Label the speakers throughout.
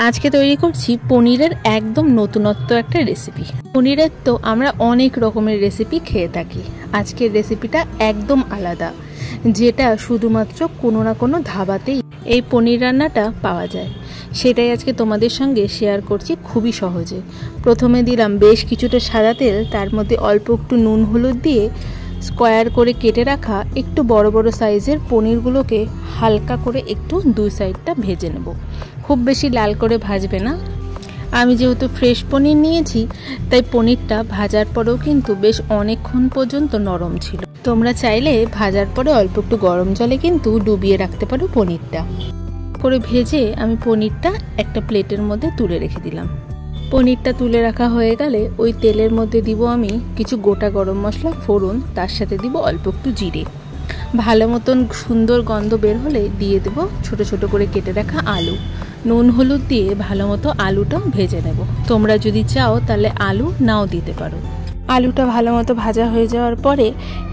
Speaker 1: আজকে তৈরি করছি পনিরের একদম নতুনত্ব একটা রেসিপি। পনিরের তো আমরা অনেক রকমের রেসিপি খেয়ে থাকি, আজকের রেসিপিটা একদম আলাদা, যেটা শুধুমাত্র কোনো না কোনো ধাবাতেই এই পনির রান্নাটা পাওয়া যায়। সেটাই আজকে তোমাদের সঙ্গে শেয়ার করছি খুবই সহজে। প্রথমে দিলাম বেশ কিছুটা সাদা তেল, তার মধ্যে অল্প একটু নুন হলুদ দিয়ে স্কোয়ার করে কেটে রাখা একটু বড় বড় সাইজের পনিরগুলোকে হালকা করে একটু দুই সাইডটা ভেজে নেব। খুব বেশি লাল করে ভাজবে না। আমি যেহেতু ফ্রেশ পনির নিয়েছি তাই পনিরটা ভাজার পরেও কিন্তু বেশ অনেকক্ষণ পর্যন্ত নরম ছিল। তোমরা চাইলে ভাজার পরে অল্প একটু গরম জলে কিন্তু ডুবিয়ে রাখতে পারো পনিরটা। করে ভেজে আমি পনিরটা একটা প্লেটের মধ্যে তুলে রেখে দিলাম। পনিরটা তুলে রাখা হয়ে গেলে ওই তেলের মধ্যে দিব আমি কিছু গোটা গরম মশলা ফোড়ন, তার সাথে দিব অল্প একটু জিরে। ভালো মতন সুন্দর গন্ধ বের হলে দিয়ে দেব ছোট ছোট করে কেটে রাখা আলু। নুন হলুদ দিয়ে ভালো মতো আলুটা ভেজে নেব। তোমরা যদি চাও তাহলে আলু নাও দিতে পারো। আলুটা ভালো মতো ভাজা হয়ে যাওয়ার পরে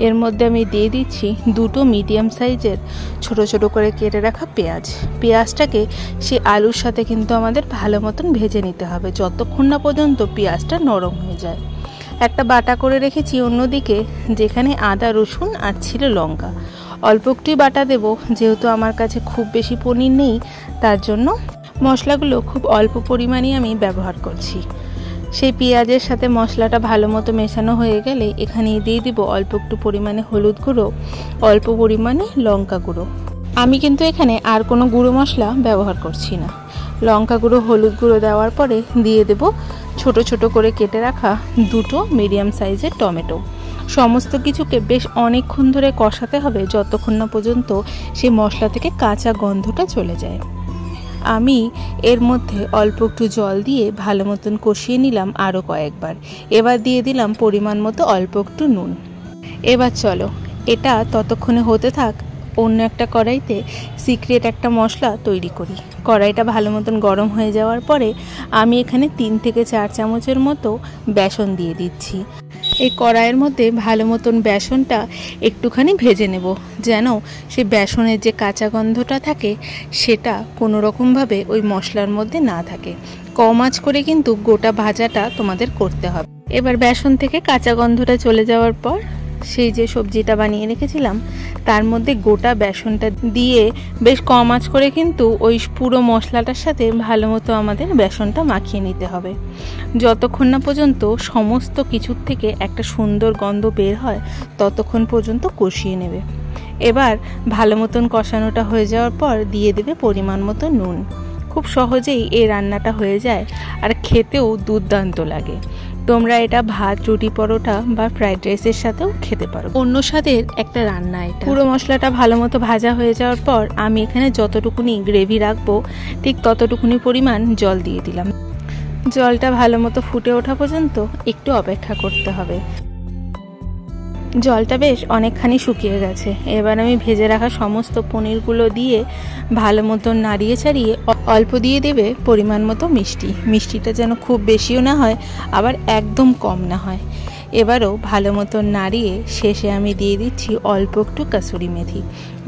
Speaker 1: এর মধ্যে আমি দিয়ে দিচ্ছি দুটো মিডিয়াম সাইজের ছোট ছোট করে কেটে রাখা পেঁয়াজ। পেঁয়াজটাকে সে আলুর সাথে কিন্তু আমাদের ভালো মতন ভেজে নিতে হবে যতক্ষণ না পর্যন্ত পেঁয়াজটা নরম হয়ে যায়। একটা বাটা করে রেখেছি অন্যদিকে, যেখানে আদা রসুন আর ছিল লঙ্কা। অল্প একটুই বাটা দেব, যেহেতু আমার কাছে খুব বেশি পনির নেই, তার জন্য মশলাগুলো খুব অল্প পরিমাণে আমি ব্যবহার করছি। সেই পেঁয়াজের সাথে মশলাটা ভালো মতো মেশানো হয়ে গেলে এখানে দিয়ে দিব অল্প একটু পরিমাণে হলুদ গুঁড়ো, অল্প পরিমাণে লঙ্কা গুঁড়ো। আমি কিন্তু এখানে আর কোনো গুঁড়ো মশলা ব্যবহার করছি না। লঙ্কা গুঁড়ো হলুদ গুঁড়ো দেওয়ার পরে দিয়ে দেব ছোট ছোট করে কেটে রাখা দুটো মিডিয়াম সাইজের টমেটো। সমস্ত কিছুকে বেশ অনেকক্ষণ ধরে কষাতে হবে যতক্ষণ না পর্যন্ত সেই মশলা থেকে কাঁচা গন্ধটা চলে যায়। আমি এর মধ্যে অল্প একটু জল দিয়ে ভালো মতন কষিয়ে নিলাম আরও কয়েকবার। এবার দিয়ে দিলাম পরিমাণ মতো অল্প একটু নুন। এবার চলো এটা ততক্ষণে হতে থাক, অন্য একটা কড়াইতে সিক্রেট একটা মশলা তৈরি করি। কড়াইটা ভালো মতন গরম হয়ে যাওয়ার পরে আমি এখানে 3 থেকে 4 চামচের মতো বেসন দিয়ে দিচ্ছি। এই কড়াইয়ের মধ্যে ভালো মতন বেসনটা একটুখানি ভেজে নেব, যেন সেই বেসনের যে কাঁচা গন্ধটা থাকে সেটা কোনো রকমভাবে ওই মশলার মধ্যে না থাকে। কম আঁচ করে কিন্তু গোটা ভাজাটা তোমাদের করতে হবে। এবার বেসন থেকে কাঁচা গন্ধটা চলে যাওয়ার পর সেই যে সবজিটা বানিয়ে রেখেছিলাম তার মধ্যে গোটা বেসনটা দিয়ে বেশ কম আঁচ করে কিন্তু ওই পুরো মশলাটার সাথে ভালো মতো আমাদের বেসনটা মাখিয়ে নিতে হবে যতক্ষণ না পর্যন্ত সমস্ত কিছুর থেকে একটা সুন্দর গন্ধ বের হয়, ততক্ষণ পর্যন্ত কষিয়ে নেবে। এবার ভালো মতন কষানোটা হয়ে যাওয়ার পর দিয়ে দেবে পরিমাণ মতো নুন। খুব সহজেই এই রান্নাটা হয়ে যায় আর খেতেও দুর্দান্ত লাগে। তোমরা এটা ভাত, রুটি, পরোটা বা ফ্রাইড রাইসের সাথেও খেতে পারো। অন্য স্বাদের একটা রান্না এটা। পুরো মশলাটা ভালো মতো ভাজা হয়ে যাওয়ার পর আমি এখানে যতটুকুনি গ্রেভি রাখবো ঠিক ততটুকুনি পরিমাণ জল দিয়ে দিলাম। জলটা ভালো মতো ফুটে ওঠা পর্যন্ত একটু অপেক্ষা করতে হবে। জলটা বেশ অনেকখানি শুকিয়ে গেছে। এবার আমি ভেজে রাখা সমস্ত পনিরগুলো দিয়ে ভালো মতো নাড়িয়ে ছাড়িয়ে অল্প দিয়ে দেবে পরিমাণ মতো মিষ্টি। মিষ্টিটা যেন খুব বেশিও না হয় আবার একদম কম না হয়। এবারও ভালো মতো নাড়িয়ে শেষে আমি দিয়ে দিচ্ছি অল্প একটু কাসুরি মেথি।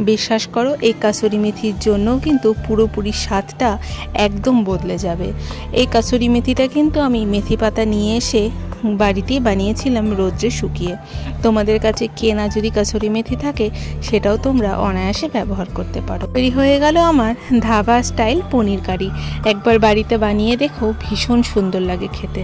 Speaker 1: বিশ্বাস করো এই কাসুরি মেথির জন্যও কিন্তু পুরোপুরি স্বাদটা একদম বদলে যাবে। এই কাসুরি মেথিটা কিন্তু আমি মেথি পাতা নিয়ে এসে বাড়িতেই বানিয়েছিলাম রোদ্রে শুকিয়ে। তোমাদের কাছে কেনা যদি কাসুরি মেথি থাকে সেটাও তোমরা অনায়াসে ব্যবহার করতে পারো। তৈরি হয়ে গেল আমার ধাবা স্টাইল পনির কারি। একবার বাড়িতে বানিয়ে দেখো, ভীষণ সুন্দর লাগে খেতে।